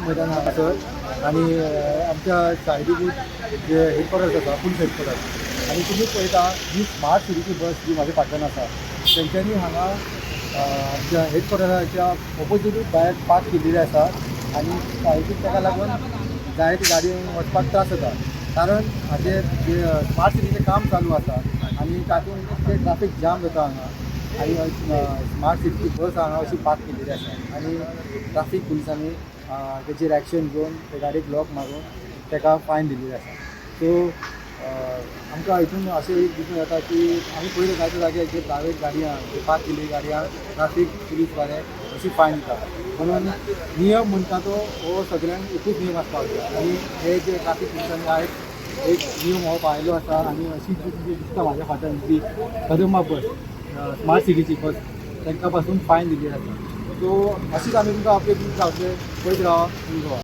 मैदान हांगासर आणि आमच्या सायडीकूच जे हेडक्वॉर्टर्स आसा पुलीस हेडक्वॉर्टर्स आणि तुमी पळयता जी स्मार्ट सिटीची बस जी म्हाज्या फाटल्यान आसा तेंच्यांनी हांगा आमच्या हेडक्वॉर्टराच्या ऑपोजिटूच भायर पार्क केल्लेली आसा आणि सायडीक ताका लागून जायते गाडयो वचपाक त्रास जाता कारण हाजेर जे स्मार्ट सिटीचें काम चालू आसा आणि तातूंत ते ट्राफीक जाम जाता हांगा आणि स्मार्ट सिटीची बस हांगा अशी पार्क केल्लेली आसा आणि ट्राफीक पुलिसांनी तेचेर एक्शन घेवन ते गाडयेक लॉक मारून ताका फायन दिल्ली आसा. सो आमकां हितून अशें एक दिसून येता की आमी पयलीं जायते जाग्यार जे प्रायवेट गाडयां पार्क केल्ली गाडयां ट्राफीक पुलीस वाले अशी फायन दिता म्हणून नियम म्हणटा तो हो सगळ्यांक एकूच नियम आसपाक जाय आणि हे जे ट्राफीक पुलिसांनी आयज एक नियम हो पाळिल्लो आसा आणि अशी जी दिसता म्हाज्या फाटल्यान ती कदंबा बस स्मार्ट सिटीची बस तांकां पासून फायन दिल्ली आसा. सो अशीच आमी तुमकां अपडेट दिवंक रावतले. पळयत रावा.